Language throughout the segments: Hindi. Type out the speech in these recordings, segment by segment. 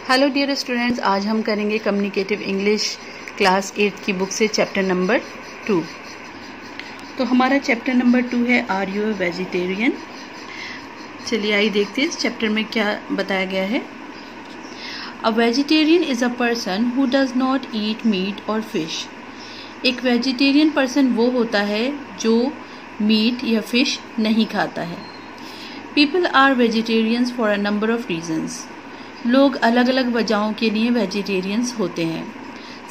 हेलो डियर स्टूडेंट्स, आज हम करेंगे कम्युनिकेटिव इंग्लिश क्लास 8 की बुक से चैप्टर नंबर 2। तो हमारा चैप्टर नंबर 2 है आर यू अ वेजिटेरियन। चलिए आइए देखते हैं इस चैप्टर में क्या बताया गया है। A vegetarian is a person who does not eat meat और फिश। एक वेजिटेरियन पर्सन वो होता है जो मीट या फिश नहीं खाता है। People are vegetarians for a number of reasons. लोग अलग अलग वजहों के लिए वेजिटेरियंस होते हैं।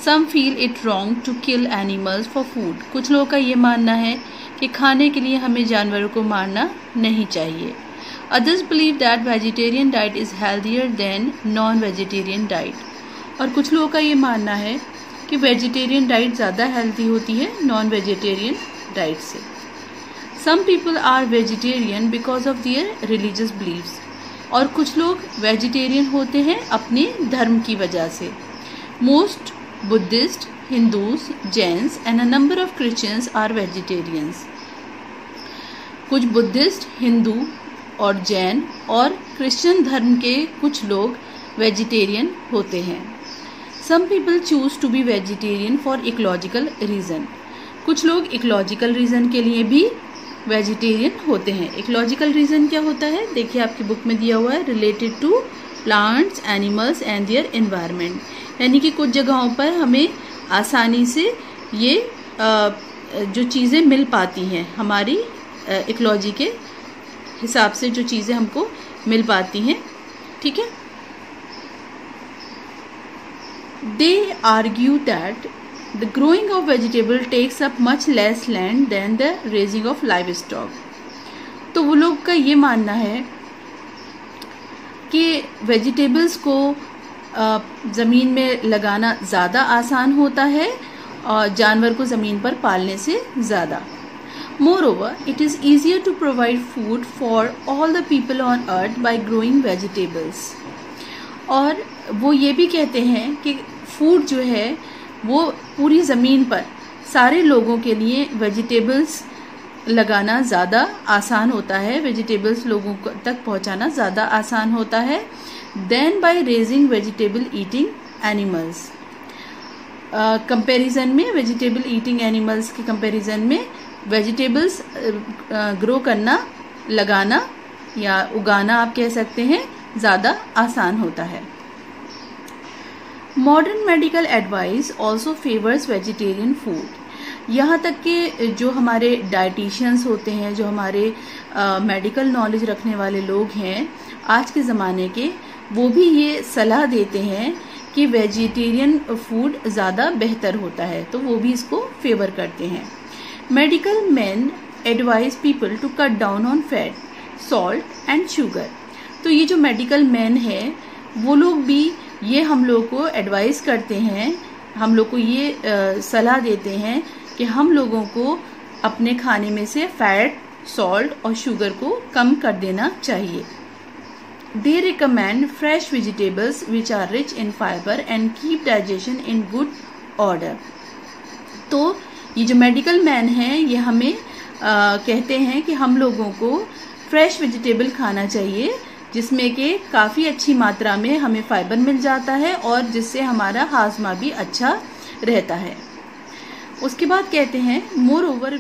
Some feel it wrong to kill animals for food. कुछ लोगों का ये मानना है कि खाने के लिए हमें जानवरों को मारना नहीं चाहिए। Others believe that vegetarian diet is healthier then non vegetarian diet. और कुछ लोगों का ये मानना है कि वेजिटेरियन डाइट ज़्यादा हेल्दी होती है नॉन वेजिटेरियन डाइट से। Some people are vegetarian because of their religious believes. और कुछ लोग वेजिटेरियन होते हैं अपने धर्म की वजह से। Most Buddhist, Hindus, Jains and a number of Christians are vegetarians. कुछ बुद्धिस्ट, हिंदू और जैन और क्रिश्चियन धर्म के कुछ लोग वेजिटेरियन होते हैं। Some people choose to be vegetarian for ecological reason. कुछ लोग इकोलॉजिकल रीज़न के लिए भी वेजिटेरियन होते हैं। इकोलॉजिकल रीज़न क्या होता है, देखिए आपकी बुक में दिया हुआ है, related to plants, animals and their environment. यानी कि कुछ जगहों पर हमें आसानी से ये जो चीज़ें मिल पाती हैं, हमारी इकोलॉजी के हिसाब से जो चीज़ें हमको मिल पाती हैं, ठीक है। दे argue that the growing of vegetable takes up much less land than the raising of livestock। तो वो लोग का ये मानना है कि वेजिटेबल्स को ज़मीन में लगाना ज़्यादा आसान होता है और जानवर को ज़मीन पर पालने से ज़्यादा। Moreover, it is easier to provide food for all the people on earth by growing vegetables। और वो ये भी कहते हैं कि फूड जो है वो पूरी ज़मीन पर सारे लोगों के लिए वेजिटेबल्स लगाना ज़्यादा आसान होता है, वेजिटेबल्स लोगों तक पहुंचाना ज़्यादा आसान होता है than by raising vegetable eating animals. Comparison में, वेजिटेबल ईटिंग एनिमल्स के कंपैरिजन में वेजिटेबल्स ग्रो करना, लगाना या उगाना आप कह सकते हैं, ज़्यादा आसान होता है। Modern medical advice also favours vegetarian food. यहाँ तक कि जो हमारे डाइटिशियंस होते हैं, जो हमारे मेडिकल नॉलेज रखने वाले लोग हैं आज के ज़माने के, वो भी ये सलाह देते हैं कि वेजिटेरियन फूड ज़्यादा बेहतर होता है, तो वो भी इसको फेवर करते हैं। Medical man advise people to cut down on fat, salt and sugar. तो ये जो मेडिकल मैन है वो लोग भी ये हम लोग को एडवाइस करते हैं, हम लोग को ये सलाह देते हैं कि हम लोगों को अपने खाने में से फैट, सॉल्ट और शुगर को कम कर देना चाहिए। They recommend fresh vegetables which are rich in fibre and keep digestion in good order. तो ये जो मेडिकल मैन हैं ये हमें कहते हैं कि हम लोगों को फ्रेश वेजिटेबल खाना चाहिए जिसमें कि काफ़ी अच्छी मात्रा में हमें फाइबर मिल जाता है और जिससे हमारा हाजमा भी अच्छा रहता है। उसके बाद कहते हैं moreover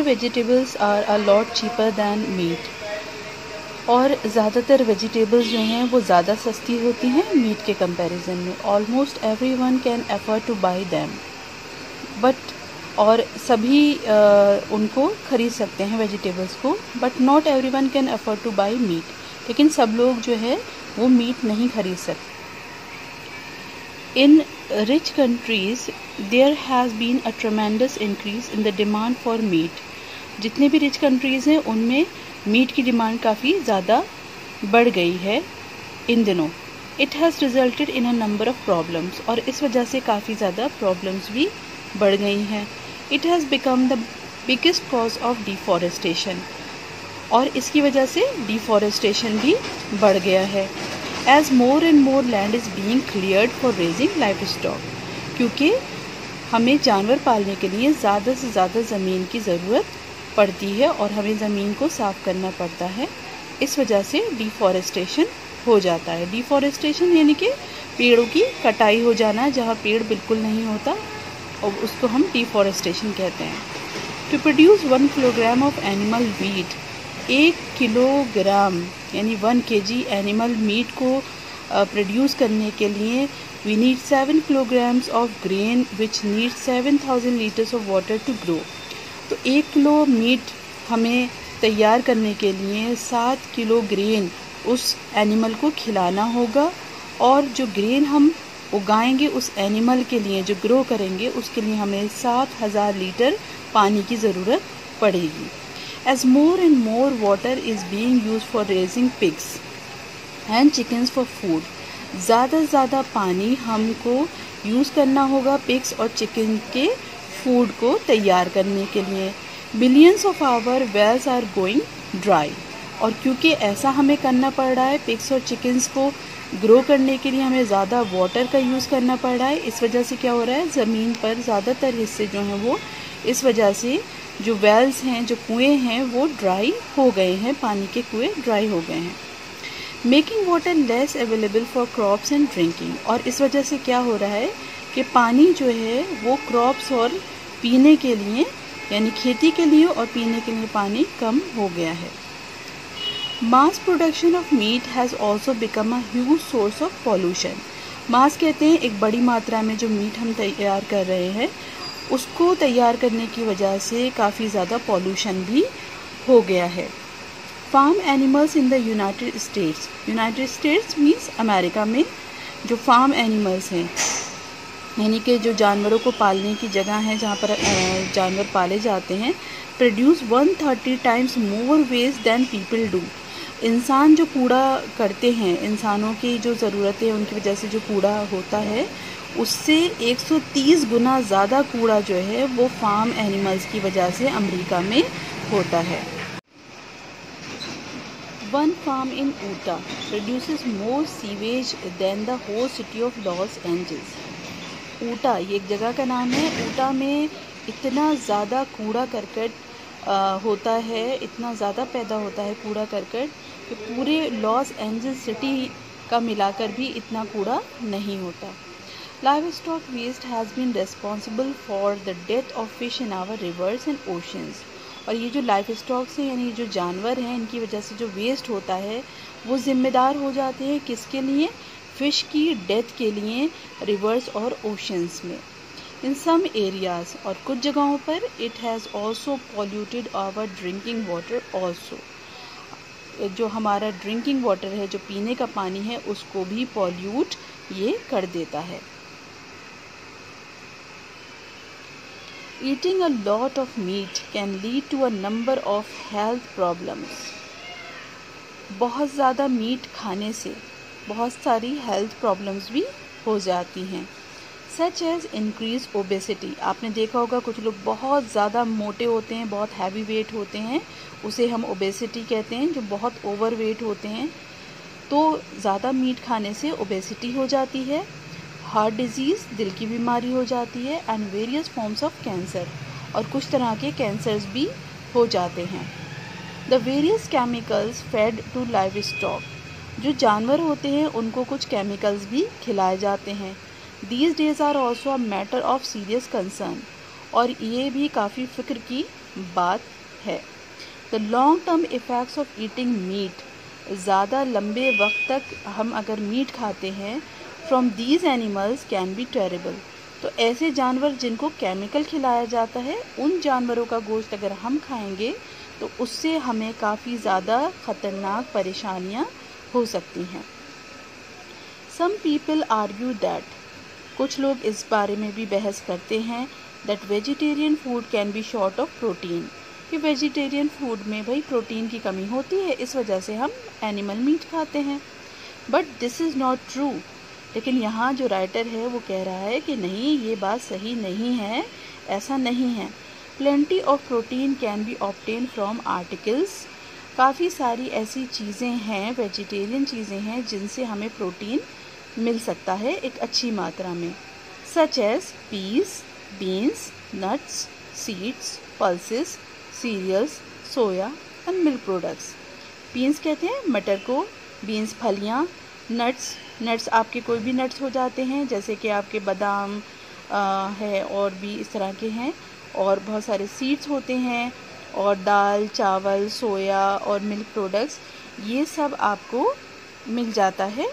vegetables are a lot cheaper than meat. और ज़्यादातर वेजिटेबल्स जो हैं वो ज़्यादा सस्ती होती हैं मीट के कंपैरिजन में। Almost everyone can afford to buy them, but और सभी उनको खरीद सकते हैं वेजिटेबल्स को, but not everyone can afford to buy meat. लेकिन सब लोग जो है वो मीट नहीं खरीद सकते। In rich countries there has been a tremendous increase in the demand for meat. जितने भी रिच कंट्रीज़ हैं उनमें मीट की डिमांड काफ़ी ज़्यादा बढ़ गई है इन दिनों। It has resulted in a number of problems. और इस वजह से काफ़ी ज़्यादा प्रॉब्लम्स भी बढ़ गई हैं। It has become the biggest cause of deforestation. और इसकी वजह से डिफॉरेस्टेशन भी बढ़ गया है। As more and more land is being cleared for raising livestock. क्योंकि हमें जानवर पालने के लिए ज़्यादा से ज़्यादा ज़मीन की ज़रूरत पड़ती है और हमें ज़मीन को साफ़ करना पड़ता है। इस वजह से डिफॉरेस्टेशन हो जाता है। डिफॉरेस्टेशन यानी कि पेड़ों की कटाई हो जाना, जहाँ पेड़ बिल्कुल नहीं होता, और उसको हम डिफॉरेस्टेशन कहते हैं। To produce 1 kilogram of animal meat, 1 kilogram यानी 1 kg एनिमल मीट को प्रोड्यूस करने के लिए we need 7 kilograms of grain which need 7000 litres of water to grow. तो 1 किलो मीट हमें तैयार करने के लिए 7 किलो ग्रेन उस एनिमल को खिलाना होगा, और जो ग्रेन हम उगाएंगे उस एनिमल के लिए, जो ग्रो करेंगे, उसके लिए हमें 7000 लीटर पानी की ज़रूरत पड़ेगी। As more and more water is being used for raising pigs and chickens for food, ज़्यादा से ज़्यादा पानी हमको यूज़ करना होगा पिग्स और चिकन के फूड को तैयार करने के लिए। Billions of our wells are going dry, और क्योंकि ऐसा हमें करना पड़ रहा है, पिग्स और चिकन्स को ग्रो करने के लिए हमें ज़्यादा वाटर का यूज़ करना पड़ रहा है। इस वजह से क्या हो रहा है, ज़मीन पर ज़्यादातर हिस्से जो हैं वो इस वजह से जो वेल्स हैं, जो कुएँ हैं, वो ड्राई हो गए हैं, पानी के कुएँ ड्राई हो गए हैं। Making water less available for crops and drinking, और इस वजह से क्या हो रहा है कि पानी जो है वो क्रॉप्स और पीने के लिए, यानी खेती के लिए और पीने के लिए पानी कम हो गया है। Mass production of meat has also become a huge source of pollution. Mass कहते हैं एक बड़ी मात्रा में जो मीट हम तैयार कर रहे हैं, उसको तैयार करने की वजह से काफ़ी ज़्यादा पॉल्यूशन भी हो गया है। Farm animals in the United States means America में जो फार्म एनिमल्स हैं, यानी कि जो जानवरों को पालने की जगह है जहाँ पर जानवर पाले जाते हैं, produce 130 times more waste than people do. इंसान जो कूड़ा करते हैं, इंसानों की जो ज़रूरतें हैं उनकी वजह से जो कूड़ा होता है, उससे 130 गुना ज़्यादा कूड़ा जो है वो फार्म एनिमल्स की वजह से अमेरिका में होता है। One farm in Utah produces more sewage than the whole city of Los Angeles. Utah ये एक जगह का नाम है। ऊटा में इतना ज़्यादा कूड़ा करकट होता है, इतना ज़्यादा पैदा होता है कूड़ा करकट कि पूरे लॉस एंजल्स सिटी का मिलाकर भी इतना कूड़ा नहीं होता। Livestock waste has been responsible for the death of fish in our rivers and oceans। और ये जो लाइफ स्टॉक से यानी जो जानवर हैं, इनकी वजह से जो वेस्ट होता है वो ज़िम्मेदार हो जाते हैं किसके लिए, फ़िश की डेथ के लिए रिवर्स और ओशंस में। इन सम एरियाज़, और कुछ जगहों पर, it has also polluted our drinking water also. जो हमारा ड्रिंकिंग वाटर है, जो पीने का पानी है, उसको भी पॉल्यूट ये कर देता है। Eating a lot of meat can lead to a number of health problems। बहुत ज़्यादा मीट खाने से बहुत सारी हेल्थ प्रॉब्लम्स भी हो जाती हैं, सच एज इंक्रीज ओबेसिटी। आपने देखा होगा कुछ लोग बहुत ज़्यादा मोटे होते हैं, बहुत हैवी वेट होते हैं, उसे हम ओबेसिटी कहते हैं। जो बहुत ओवर वेट होते हैं, तो ज़्यादा मीट खाने से ओबेसिटी हो जाती है। हार्ट डिजीज़, दिल की बीमारी हो जाती है, and various forms of cancer, और कुछ तरह के कैंसर्स भी हो जाते हैं। The various chemicals fed to livestock, जो जानवर होते हैं उनको कुछ केमिकल्स भी खिलाए जाते हैं। These days are also a matter of serious concern, और ये भी काफ़ी फिक्र की बात है। The long term effects of eating meat, ज़्यादा लंबे वक्त तक हम अगर मीट खाते हैं from these animals can be terrible. तो ऐसे जानवर जिनको केमिकल खिलाया जाता है, उन जानवरों का गोश्त अगर हम खाएंगे तो उससे हमें काफ़ी ज़्यादा ख़तरनाक परेशानियां हो सकती हैं। सम पीपल आर्ग्यू दैट, कुछ लोग इस बारे में भी बहस करते हैं, that vegetarian food can be short of protein, कि वेजिटेरियन फूड में भाई प्रोटीन की कमी होती है, इस वजह से हम एनिमल मीट खाते हैं। But this is not true. लेकिन यहाँ जो राइटर है वो कह रहा है कि नहीं, ये बात सही नहीं है, ऐसा नहीं है। Plenty of protein can be obtain from articles, काफ़ी सारी ऐसी चीज़ें हैं, वेजिटेरियन चीज़ें हैं जिनसे हमें प्रोटीन मिल सकता है एक अच्छी मात्रा में, such as peas, beans, nuts, seeds, pulses, cereals, soya and milk products. Beans कहते हैं मटर को, बीन्स फलियाँ। नट्स आपके कोई भी नट्स हो जाते हैं, जैसे कि आपके बादाम है और भी इस तरह के हैं, और बहुत सारे सीड्स होते हैं, और दाल, चावल, सोया और मिल्क प्रोडक्ट्स, ये सब आपको मिल जाता है।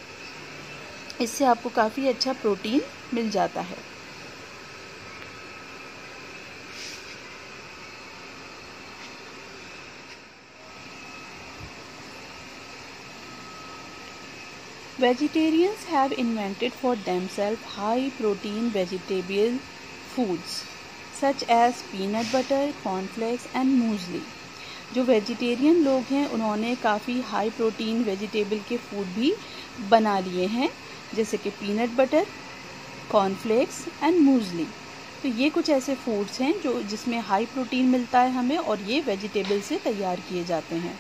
इससे आपको काफ़ी अच्छा प्रोटीन मिल जाता है। Vegetarians have invented for themselves high protein vegetable foods such as peanut butter, cornflakes and muesli। जो वेजिटेरियन लोग हैं उन्होंने काफ़ी हाई प्रोटीन वेजिटेबल के फूड भी बना लिए हैं, जैसे कि पीनट बटर, कॉर्नफ्लेक्स एंड मूसली। तो ये कुछ ऐसे फूड्स हैं जो जिसमें हाई प्रोटीन मिलता है हमें, और ये वेजिटेबल से तैयार किए जाते हैं।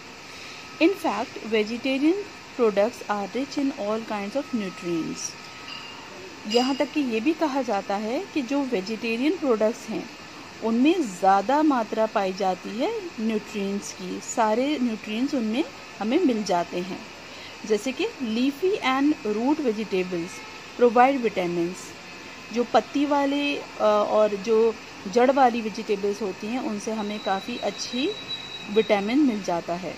In fact vegetarian products are rich in all kinds of nutrients. यहाँ तक कि ये भी कहा जाता है कि जो वेजिटेरियन प्रोडक्ट्स हैं उनमें ज़्यादा मात्रा पाई जाती है न्यूट्रिएंट्स की, सारे न्यूट्रिएंट्स उनमें हमें मिल जाते हैं। जैसे कि leafy and root vegetables provide vitamins. जो पत्ती वाले और जो जड़ वाली वेजिटेबल्स होती हैं उनसे हमें काफ़ी अच्छी विटामिन मिल जाता है।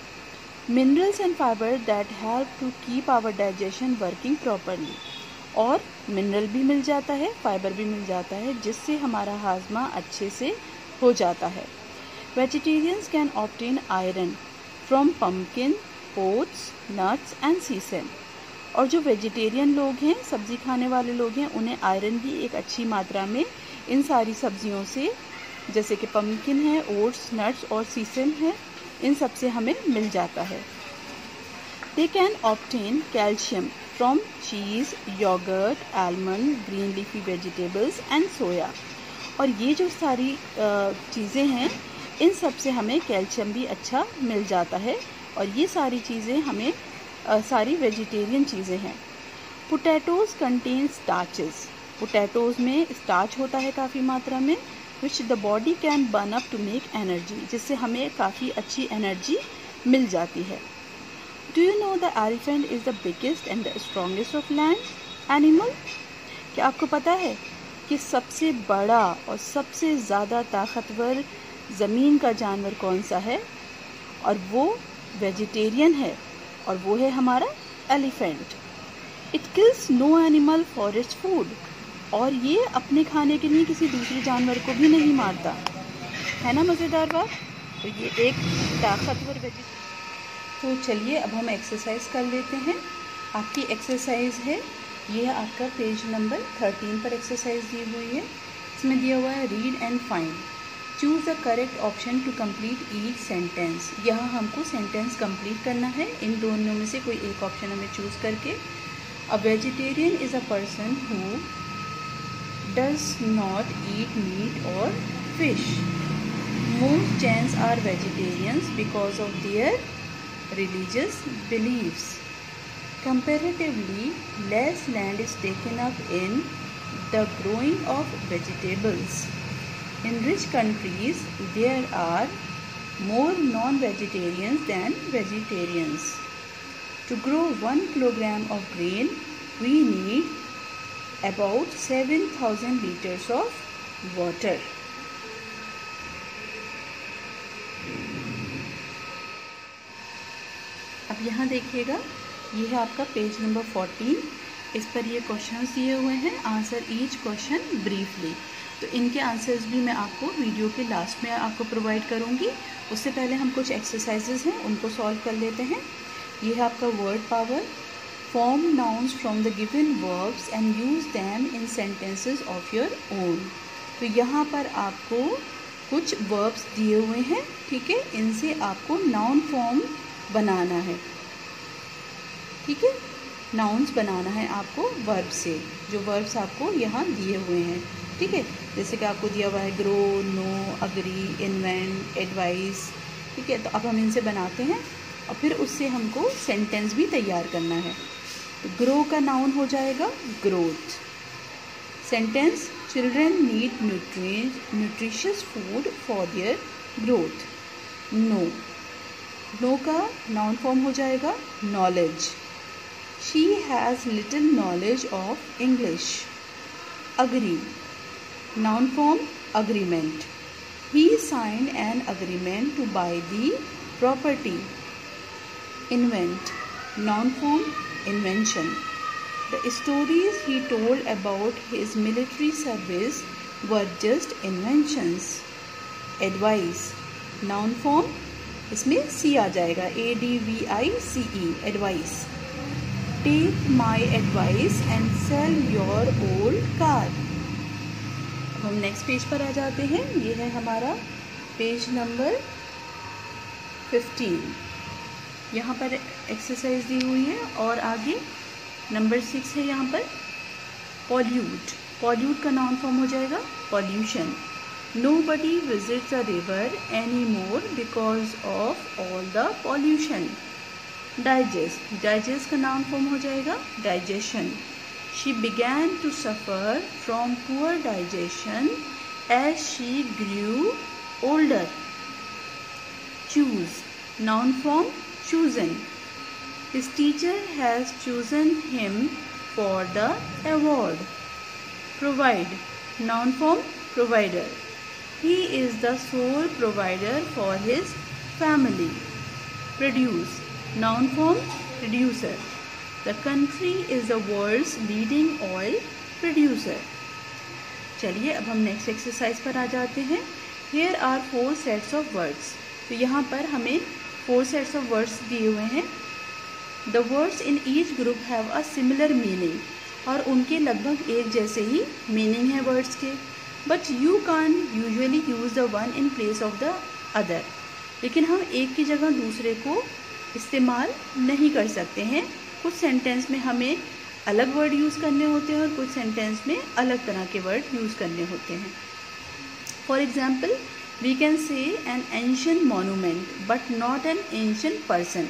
Minerals and fibre that help to keep our digestion working properly. और मिनरल भी मिल जाता है, फाइबर भी मिल जाता है, जिससे हमारा हाजमा अच्छे से हो जाता है। Vegetarians can obtain iron from pumpkin, oats, nuts and sesame. और जो वेजिटेरियन लोग हैं, सब्ज़ी खाने वाले लोग हैं, उन्हें आयरन भी एक अच्छी मात्रा में इन सारी सब्जियों से, जैसे कि पम्पकिन है, ओट्स, नट्स और सीसम है, इन सब से हमें मिल जाता है। They can obtain calcium from cheese, yoghurt, almond, green leafy vegetables and soya. और ये जो सारी चीज़ें हैं इन सब से हमें कैल्शियम भी अच्छा मिल जाता है, और ये सारी चीज़ें हमें सारी वेजिटेरियन चीज़ें हैं। Potatoes contain starches. पोटैटोज़ में स्टार्च होता है काफ़ी मात्रा में, which the body can burn up to make energy, जिससे हमें काफ़ी अच्छी एनर्जी मिल जाती है। Do you know the elephant is the biggest and the strongest of land animal. क्या आपको पता है कि सबसे बड़ा और सबसे ज़्यादा ताकतवर ज़मीन का जानवर कौन सा है? और वो वेजिटेरियन है, और वो है हमारा elephant. It kills no animal for its food. और ये अपने खाने के लिए किसी दूसरे जानवर को भी नहीं मारता, है ना मज़ेदार बात। तो ये एक ताकतवर वेजिटेरियन। तो चलिए अब हम एक्सरसाइज कर लेते हैं। आपकी एक्सरसाइज है, ये है आपका पेज नंबर 13 पर एक्सरसाइज दी हुई है। इसमें दिया हुआ है read and find, choose the correct option to complete each sentence. यहाँ हमको सेंटेंस कंप्लीट करना है, इन दोनों में से कोई एक ऑप्शन हमें चूज़ करके। A vegetarian is a person who does not eat meat or fish. Most Jains are vegetarians because of their religious beliefs. Comparatively, less land is taken up in the growing of vegetables. In rich countries, there are more non-vegetarians than vegetarians. To grow 1 kilogram of grain, we need about 7,000 liters of water. अब यहाँ देखिएगा, ये है आपका पेज नंबर 14। इस पर ये क्वेश्चंस दिए हुए हैं, आंसर ईच क्वेश्चन ब्रीफली। तो इनके आंसर्स भी मैं आपको वीडियो के लास्ट में आपको प्रोवाइड करूँगी। उससे पहले हम कुछ एक्सरसाइजेज हैं उनको सॉल्व कर लेते हैं। ये है आपका word power. Form nouns from the given verbs and use them in sentences of your own। तो यहाँ पर आपको कुछ verbs दिए हुए हैं, ठीक है, इनसे आपको noun form बनाना है, ठीक है। nouns बनाना है आपको verb से, जो verbs आपको यहाँ दिए हुए हैं, ठीक है। जैसे कि आपको दिया हुआ है grow, know, agree, invent, advise, ठीक है। तो अब हम इनसे बनाते हैं और फिर उससे हमको सेंटेंस भी तैयार करना है। तो ग्रो का नाउन हो जाएगा growth. Sentence, children need nutritious food for their growth. Know, know का नाउन फॉर्म हो जाएगा knowledge. She has little knowledge of English. Agree, noun form agreement. He signed an agreement to buy the property. Invent, noun form invention. The stories he told about his military service were just inventions. Advice, noun form, इसमें C आ जाएगा, ADVICE, advice. Take my advice and sell your old car. अब हम नेक्स्ट पेज पर आ जाते हैं। ये है हमारा पेज नंबर 15। यहाँ पर एक्सरसाइज दी हुई है और आगे नंबर 6 है यहाँ पर पॉल्यूट। पॉल्यूट का नाउन फॉर्म हो जाएगा pollution. Nobody visits a river any more because of all the pollution. Digest, digest का नाउन फॉर्म हो जाएगा digestion. She began to suffer from poor digestion as she grew older. Choose, noun form chosen. His teacher has chosen him for the award. Provide, noun form provider. He is the sole provider for his family. Produce, noun form producer. The country is the world's leading oil producer. चलिए अब हम नेक्स्ट एक्सरसाइज पर आ जाते हैं। Here are 4 sets of words. तो यहाँ पर हमें 4 sets of words दिए हुए हैं। The words in each group have a similar meaning. और उनके लगभग एक जैसे ही मीनिंग है वर्ड्स के। But you can usually use the one in place of the other. लेकिन हम एक की जगह दूसरे को इस्तेमाल नहीं कर सकते हैं। कुछ सेंटेंस में हमें अलग वर्ड यूज़ करने होते हैं और कुछ सेंटेंस में अलग तरह के वर्ड यूज़ करने होते हैं। For example, we can say an ancient monument but not an ancient person.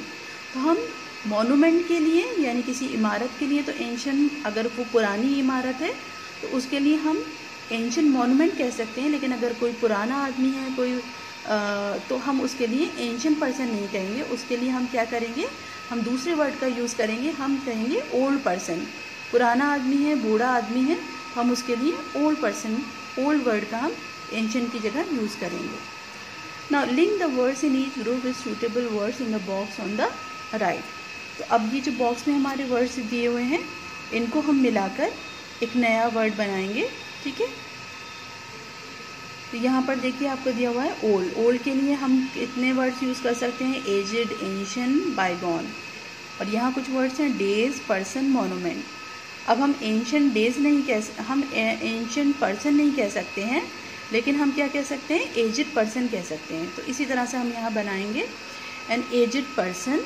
तो हम मॉन्यूमेंट के लिए यानी किसी इमारत के लिए तो एंशिएंट, अगर वो पुरानी इमारत है तो उसके लिए हम एंशिएंट मॉन्यूमेंट कह सकते हैं। लेकिन अगर कोई पुराना आदमी है कोई तो हम उसके लिए एंशिएंट पर्सन नहीं कहेंगे। उसके लिए हम क्या करेंगे, हम दूसरे वर्ड का यूज़ करेंगे। हम कहेंगे ओल्ड पर्सन। पुराना आदमी है, बूढ़ा आदमी है, हम उसके लिए ओल्ड पर्सन, ओल्ड वर्ड का हम एंशिएंट की जगह यूज़ करेंगे। Now link the words in each group with suitable words in the box on the right. तो अब ये जो बॉक्स में हमारे वर्ड्स दिए हुए हैं इनको हम मिलाकर एक नया वर्ड बनाएंगे, ठीक है। तो यहाँ पर देखिए आपको दिया हुआ है ओल्ड। ओल्ड के लिए हम कितने वर्ड्स यूज़ कर सकते हैं, एजिड, एंशिएंट, बायगॉन। और यहाँ कुछ वर्ड्स हैं डेज, पर्सन, मोनूमेंट। अब हम एंशिएंट डेज नहीं कह, हम एंशिएंट पर्सन नहीं कह सकते हैं, लेकिन हम क्या कह सकते हैं, एजिड पर्सन कह सकते हैं। तो इसी तरह से हम यहाँ बनाएंगे an aged person,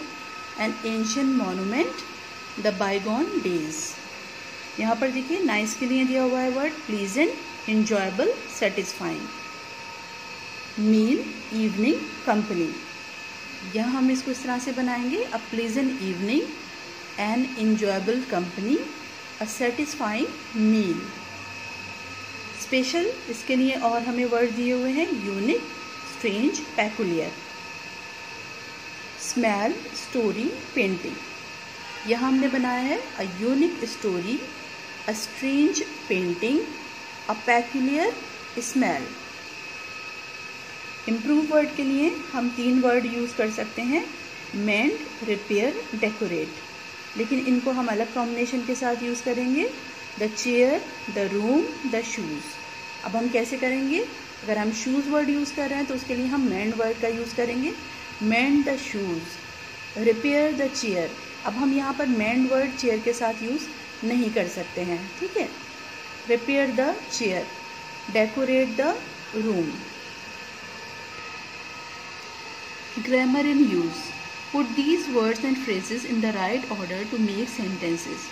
an ancient monument, the bygone days. यहाँ पर देखिए नाइस के लिए दिया हुआ है word pleasant, enjoyable, satisfying. Meal, evening, company. यहाँ हम इसको इस तरह से बनाएंगे a pleasant evening, an enjoyable company, a satisfying meal. Special, इसके लिए और हमें वर्ड दिए हुए हैं unique, strange, peculiar. Smell, story, painting. यहाँ हमने बनाया है a unique story, a strange painting, a peculiar smell. Improve word के लिए हम 3 वर्ड यूज़ कर सकते हैं, मेंड, रिपेयर, डेकोरेट। लेकिन इनको हम अलग कॉम्बिनेशन के साथ यूज़ करेंगे, the chair, the room, the shoes. अब हम कैसे करेंगे, अगर हम शूज़ वर्ड यूज़ कर रहे हैं तो उसके लिए हम मेंड वर्ड का यूज़ करेंगे, मेंड the shoes. Repair the chair, अब हम यहाँ पर मेंड वर्ड चेयर के साथ यूज़ नहीं कर सकते हैं, ठीक है। Repair the chair, decorate the room. Grammar in use, put these words and phrases in the right order to make sentences.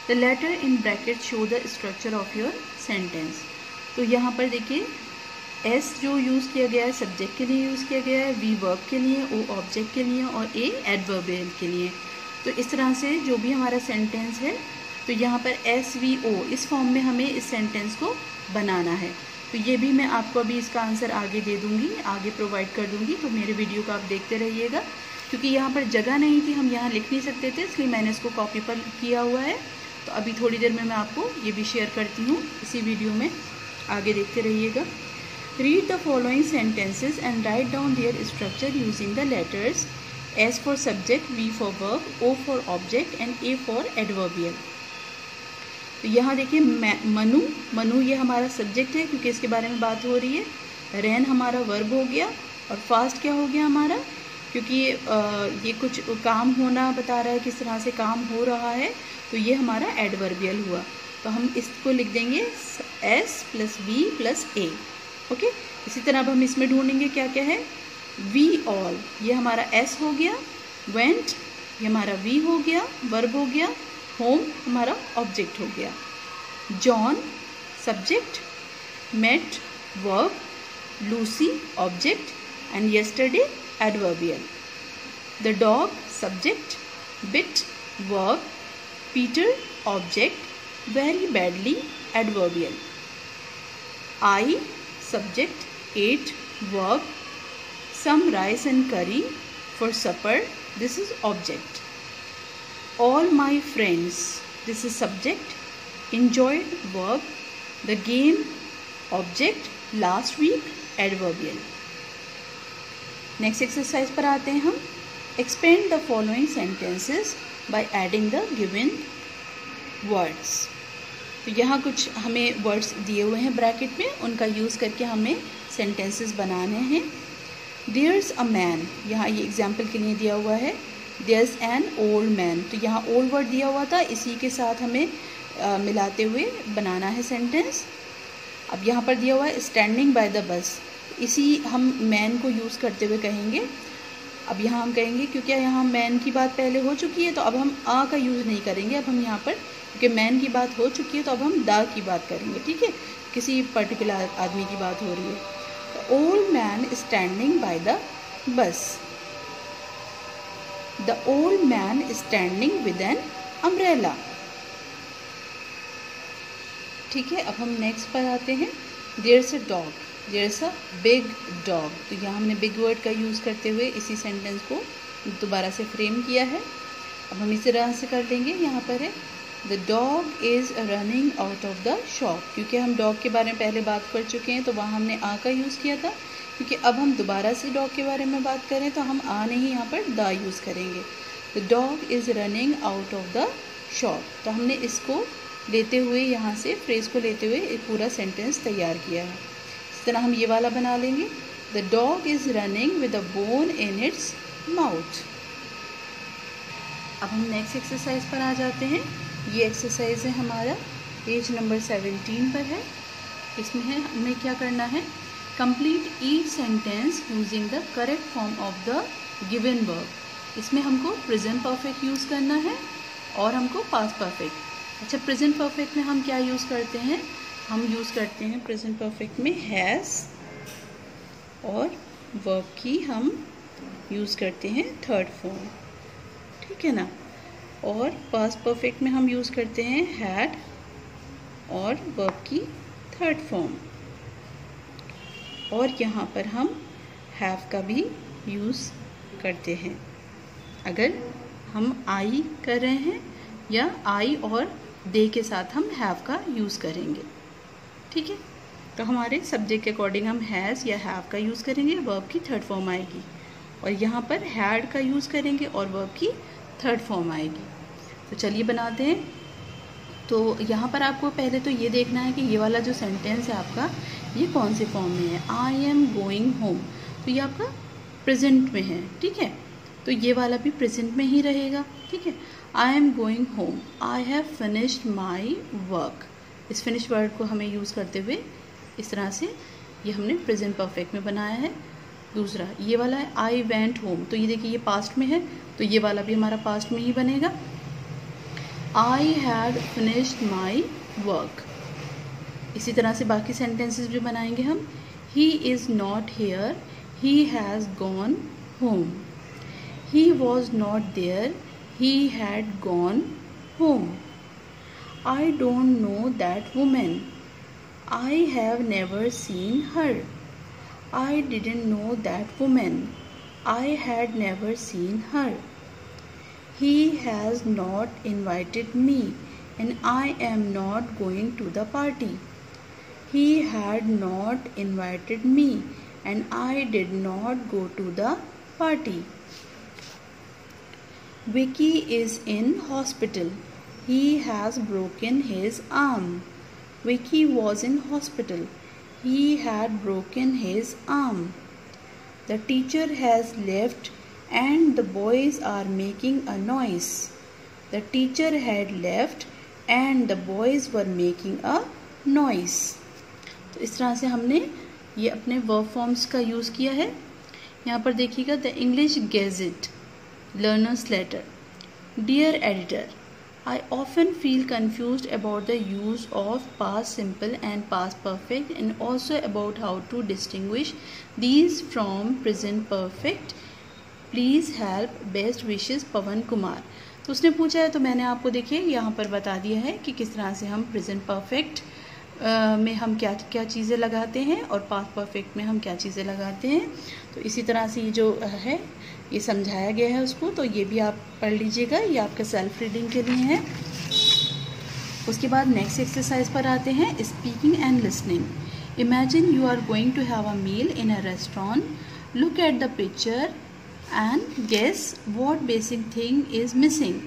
The letter in bracket show the structure of your sentence. तो यहाँ पर देखिए एस जो यूज़ किया गया है सब्जेक्ट के लिए यूज़ किया गया है, वी वर्ब के लिए, ओ ऑब्जेक्ट के लिए और ए एडवर्बियल के लिए। तो इस तरह से जो भी हमारा सेंटेंस है तो यहाँ पर एस वी ओ इस फॉर्म में हमें इस सेंटेंस को बनाना है। तो ये भी मैं आपको अभी इसका आंसर आगे दे दूँगी, आगे प्रोवाइड कर दूँगी। तो मेरे वीडियो को आप देखते रहिएगा। क्योंकि यहाँ पर जगह नहीं थी, हम यहाँ लिख नहीं सकते थे, इसलिए मैंने इसको कॉपी पर किया हुआ है। तो अभी थोड़ी देर में मैं आपको ये भी शेयर करती हूँ इसी वीडियो में, आगे देखते रहिएगा। Read the following sentences and write down there structure using the letters S for subject, V for verb, O for object and A for adverbial। तो यहाँ देखिए मनु ये हमारा सब्जेक्ट है क्योंकि इसके बारे में बात हो रही है। रैन हमारा वर्ब हो गया और फास्ट क्या हो गया हमारा, क्योंकि ये कुछ काम होना बता रहा है, किस तरह से काम हो रहा है, तो ये हमारा एडवर्बियल हुआ। तो हम इसको लिख देंगे S + V + A। ओके, इसी तरह अब हम इसमें ढूंढेंगे क्या क्या है। वी ऑल ये हमारा S हो गया, वेंट ये हमारा V हो गया, वर्ब हो गया, होम हमारा ऑब्जेक्ट हो गया, John subject, met verb, Lucy object and yesterday adverbial. The dog subject, bit verb, Peter object, very badly adverbial. I subject, ate verb, some rice and curry for supper, this is object. All my friends, this is subject, enjoyed verb, the game object, last week adverbial। Next exercise पर आते हैं हम। Expand the following sentences by adding the given words. तो यहाँ कुछ हमें वर्ड्स दिए हुए हैं ब्रैकेट में, उनका यूज़ करके हमें सेंटेंसेस बनाने हैं। देयर्स अ मैन, यहाँ ये एग्जाम्पल के लिए दिया हुआ है। देयर्स एन ओल्ड मैन, तो यहाँ ओल्ड वर्ड दिया हुआ था, इसी के साथ हमें मिलाते हुए बनाना है सेंटेंस। अब यहाँ पर दिया हुआ है स्टैंडिंग बाय द बस, इसी हम मैन को यूज़ करते हुए कहेंगे। अब यहाँ हम कहेंगे क्योंकि यहाँ मैन की बात पहले हो चुकी है, तो अब हम आ का यूज़ नहीं करेंगे। अब हम यहाँ पर क्योंकि मैन की बात हो चुकी है, तो अब हम द की बात करेंगे, ठीक है, किसी पर्टिकुलर आदमी की बात हो रही है। The old man standing by the bus, the old man standing with an umbrella. ठीक है, अब हम नेक्स्ट पर आते हैं। There's a dog, there's a big dog, तो यहाँ हमने बिग वर्ड का यूज़ करते हुए इसी सेंटेंस को दोबारा से फ्रेम किया है। अब हम इसी तरह से कर लेंगे। यहाँ पर है the dog is running out of the shop, क्योंकि हम डॉग के बारे में पहले बात कर चुके हैं, तो वहाँ हमने आ का यूज़ किया था। क्योंकि अब हम दोबारा से डॉग के बारे में बात करें तो हम आ नहीं, यहाँ पर द यूज़ करेंगे। The dog is running out of the shop, तो हमने इसको लेते हुए, यहाँ से फ्रेज को लेते हुए एक पूरा सेंटेंस तैयार किया है। इस तरह हम ये वाला बना लेंगे। The dog is running with a bone in its mouth. अब हम नेक्स्ट एक्सरसाइज पर आ जाते हैं। ये एक्सरसाइज है हमारा पेज नंबर 17 पर है। इसमें है हमें क्या करना है, complete each sentence using the correct form of the given verb. इसमें हमको प्रेजेंट परफेक्ट यूज़ करना है और हमको पास्ट परफेक्ट। अच्छा, प्रेजेंट परफेक्ट में हम क्या यूज़ करते हैं, हम यूज़ करते हैं प्रेजेंट परफेक्ट में हैज़, और वर्ब की हम यूज़ करते हैं थर्ड फॉर्म, ठीक है ना। और पास्ट परफेक्ट में हम यूज़ करते हैं हैड और वर्ब की थर्ड फॉर्म। और यहाँ पर हम हैव का भी यूज़ करते हैं अगर हम आई कर रहे हैं, या आई और दे के साथ हम हैव का यूज़ करेंगे, ठीक है। तो हमारे सब्जेक्ट के अकॉर्डिंग हम हैज़ या हैव का यूज़ करेंगे, वर्ब की थर्ड फॉर्म आएगी। और यहाँ पर हैड का यूज़ करेंगे और वर्ब की थर्ड फॉर्म आएगी। तो चलिए बनाते हैं। तो यहाँ पर आपको पहले तो ये देखना है कि ये वाला जो सेंटेंस है आपका, ये कौन से फॉर्म में है। आई एम गोइंग होम, तो ये आपका प्रेजेंट में है, ठीक है, तो ये वाला भी प्रेजेंट में ही रहेगा, ठीक है। I am going home, I have finished my work, इस फिनिश वर्ड को हमें यूज़ करते हुए इस तरह से ये हमने प्रेजेंट परफेक्ट में बनाया है। दूसरा ये वाला है आई वेंट होम, तो ये देखिए ये पास्ट में है, तो ये वाला भी हमारा पास्ट में ही बनेगा। I had finished my work, इसी तरह से बाकी सेंटेंसेस भी बनाएंगे हम। He is not here, he has gone home, he was not there, he had gone home. I don't know that women, I have never seen her, I didn't know that woman, I had never seen her. He has not invited me, and I am not going to the party. He had not invited me, and I did not go to the party. Vicky is in hospital. He has broken his arm. Vicky was in hospital. He had broken his arm. The teacher has left and the boys are making a noise. The teacher had left and the boys were making a noise. तो इस तरह से हमने ये अपने वर्ब फॉर्म्स का यूज़ किया है। यहाँ पर देखिएगा, the English gazette, learners letter, dear editor, I often feel confused about the use of past simple and past perfect and also about how to distinguish these from present perfect. Please help. Best wishes, पवन कुमार। तो उसने पूछा है, तो मैंने आपको देखिए यहाँ पर बता दिया है कि किस तरह से हम प्रेजेंट परफेक्ट में हम क्या क्या चीज़ें लगाते हैं और पास्ट परफेक्ट में हम क्या चीज़ें लगाते हैं। तो इसी तरह से ये जो है ये समझाया गया है उसको, तो ये भी आप पढ़ लीजिएगा, ये आपके सेल्फ रीडिंग के लिए है। उसके बाद नेक्स्ट एक्सरसाइज पर आते हैं, speaking and listening. Imagine you are going to have a meal in a restaurant, look at the picture and guess what basic thing is missing,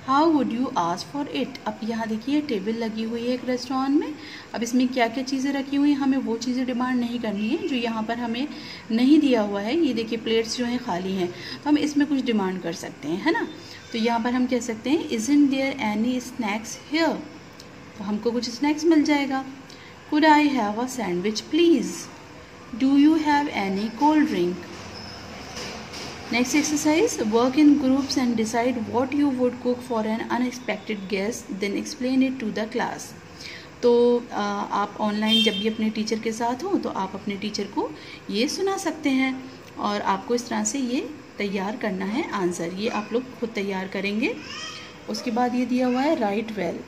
how would you ask for it. अब यहाँ देखिए टेबल लगी हुई है एक रेस्टोरेंट में, अब इसमें क्या क्या चीज़ें रखी हुई हैं, हमें वो चीज़ें डिमांड नहीं करनी है जो यहाँ पर हमें नहीं दिया हुआ है। ये देखिए प्लेट्स जो हैं खाली हैं, तो हम इसमें कुछ डिमांड कर सकते हैं, है ना। तो यहाँ पर हम कह सकते हैं, isn't there any snacks here, तो हमको कुछ स्नैक्स मिल जाएगा। Could I have a sandwich please, do you have any cold drink. Next exercise, work in groups and decide what you would cook for an unexpected guest, then explain it to the class. तो आप ऑनलाइन जब भी अपने टीचर के साथ हो तो आप अपने टीचर को ये सुना सकते हैं और आपको इस तरह से ये तैयार करना है आंसर, ये आप लोग खुद तैयार करेंगे। उसके बाद ये दिया हुआ है, right well,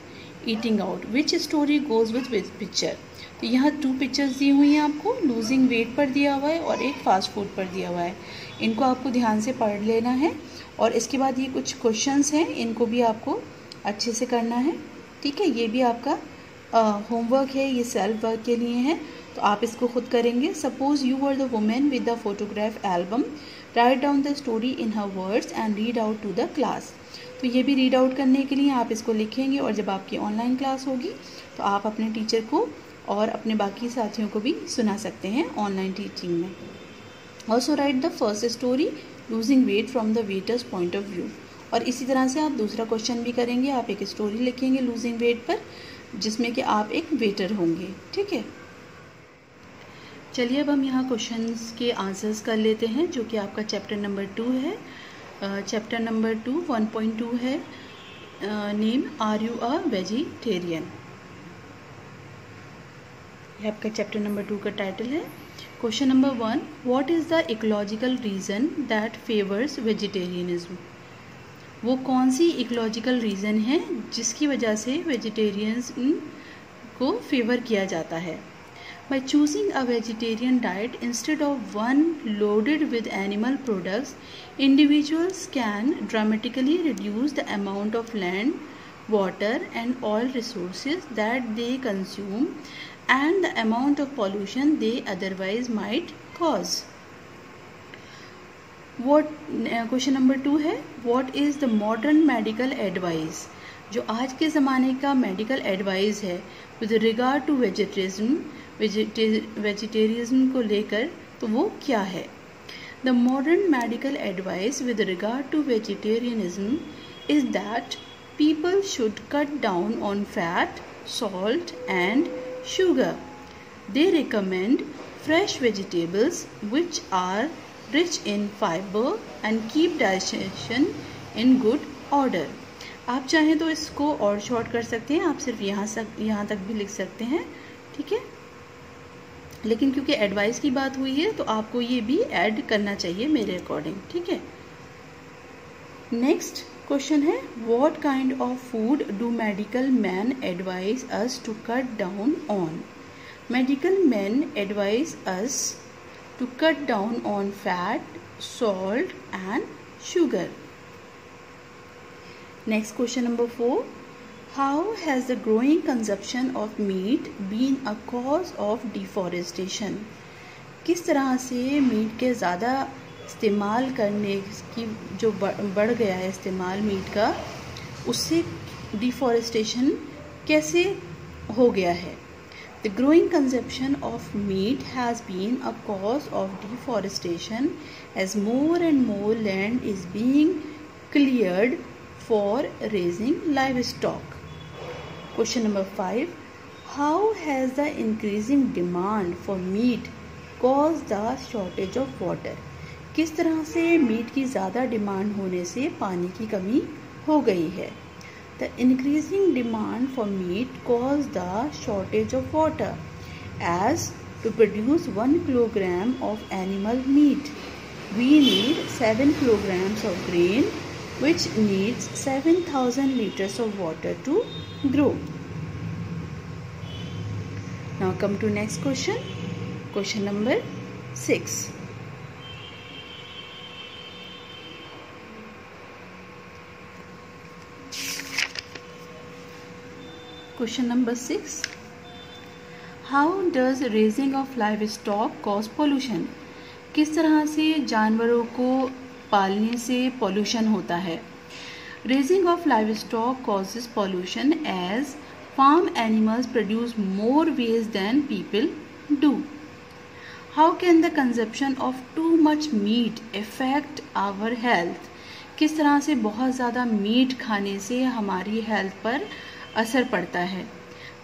eating out, which story goes with picture. तो यहाँ 2 पिक्चर्स दी हुई हैं आपको, लूजिंग वेट पर दिया हुआ है और एक फास्ट फूड पर दिया हुआ है। इनको आपको ध्यान से पढ़ लेना है और इसके बाद ये कुछ क्वेश्चंस हैं, इनको भी आपको अच्छे से करना है, ठीक है। ये भी आपका होमवर्क है, ये सेल्फ वर्क के लिए है, तो आप इसको खुद करेंगे। Suppose you were the women with the photograph album, write down the story in her words and read out to the class. तो ये भी रीड आउट करने के लिए आप इसको लिखेंगे और जब आपकी ऑनलाइन क्लास होगी तो आप अपने टीचर को और अपने बाकी साथियों को भी सुना सकते हैं ऑनलाइन टीचिंग में। Also right the first story, losing weight from the waiters point of view. और इसी तरह से आप दूसरा क्वेश्चन भी करेंगे, आप एक स्टोरी लिखेंगे लूजिंग वेट पर, जिसमें कि आप एक वेटर होंगे, ठीक है। चलिए अब हम यहाँ क्वेश्चंस के आंसर्स कर लेते हैं, जो कि आपका चैप्टर नंबर 2 है। चैप्टर नंबर 2 1.2 है, name are you a vegetarian, ये आपका चैप्टर नंबर 2 का टाइटल है। Question number 1, what is the ecological reason that favours vegetarianism. वो कौन सी इकोलॉजिकल रीज़न है जिसकी वजह से वेजिटेरियनिज्म को फेवर किया जाता है। By choosing a vegetarian diet instead of one loaded with animal products, individuals can dramatically reduce the amount of land, water and oil resources that they consume and the amount of pollution they otherwise might cause. Question number 2 है, what is the modern medical advice? जो आज के ज़माने का मेडिकल एडवाइस है with regard to वेजिटेरियनिज्म को लेकर, तो वो क्या है। The modern medical advice with regard to vegetarianism is that people should cut down on fat, salt and sugar. They recommend fresh vegetables which are rich in fiber and keep digestion in good order. आप चाहें तो इसको और शॉर्ट कर सकते हैं, आप सिर्फ यहाँ तक भी लिख सकते हैं, ठीक है। लेकिन क्योंकि एडवाइस की बात हुई है तो आपको ये भी ऐड करना चाहिए मेरे अकॉर्डिंग, ठीक है। नेक्स्ट क्वेश्चन है, what kind of food do medical man advise us to cut down on. Medical man advise us to cut down on fat, salt and sugar. Next question number 4. How has the growing consumption of meat been a cause of deforestation? किस तरह से मीट के ज़्यादा इस्तेमाल करने की जो बढ़ गया है इस्तेमाल मीट का, उससे डिफॉरेस्टेशन कैसे हो गया है? The growing consumption of meat has been a cause of deforestation as more and more land is being cleared for raising livestock. Question number 5. How has the increasing demand for meat caused the shortage of water? किस तरह से मीट की ज़्यादा डिमांड होने से पानी की कमी हो गई है? The increasing demand for meat caused the shortage of water, as to produce 1 kilogram of animal meat, we need 7 kilograms of grain, which needs 7,000 liters of water to grow. Now come to next question. Question number 6. Question number 6. How does raising of livestock cause pollution? किस तरह से जानवरों को पालने से pollution होता है? Raising of livestock causes pollution as farm animals produce more waste than people do. How can the consumption of too much meat affect our health? किस तरह से बहुत ज़्यादा मीट खाने से हमारी हेल्थ पर असर पड़ता है?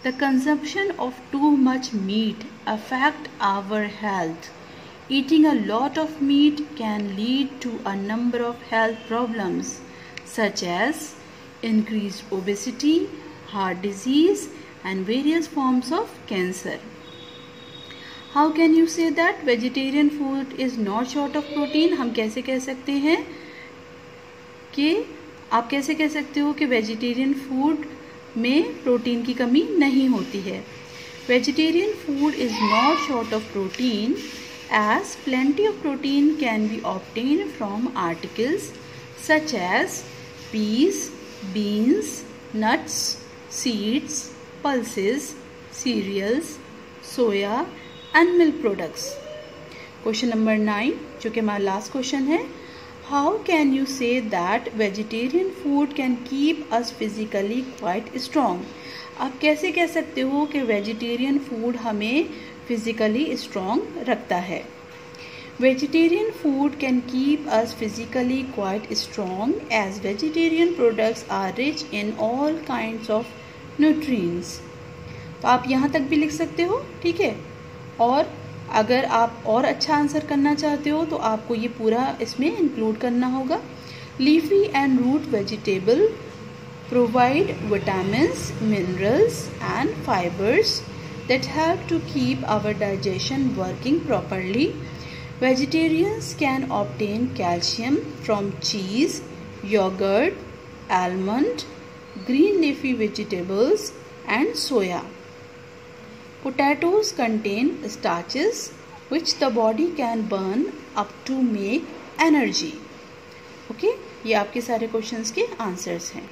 The consumption of too much meat affect our health. Eating a lot of meat can lead to a number of health problems such as increased obesity, heart disease and various forms of cancer. How can you say that vegetarian food is not short of protein? हम कैसे कह सकते हैं कि आप कैसे कह सकते हो कि वेजिटेरियन फूड में प्रोटीन की कमी नहीं होती है? Vegetarian food is not short of protein as plenty of protein can be obtained from articles such as peas, beans, nuts, seeds, pulses, cereals, soya and milk products. Question number 9 जो कि हमारा लास्ट क्वेश्चन है. How can you say that vegetarian food can keep us physically quite strong? आप कैसे कह सकते हो कि वेजिटेरियन फूड हमें फिजिकली स्ट्रॉन्ग रखता है? Vegetarian food can keep us physically quite strong as vegetarian products are rich in all kinds of nutrients. तो आप यहाँ तक भी लिख सकते हो, ठीक है. और अगर आप और अच्छा आंसर करना चाहते हो तो आपको ये पूरा इसमें इंक्लूड करना होगा. Leafy and root vegetable provide vitamins, minerals and fibers that help to keep our digestion working properly. Vegetarians can obtain calcium from cheese, yogurt, almond, green leafy vegetables and soya. Potatoes contain starches which the body can burn up to make energy. Okay, ये आपके सारे क्वेश्चंस के आंसर्स हैं.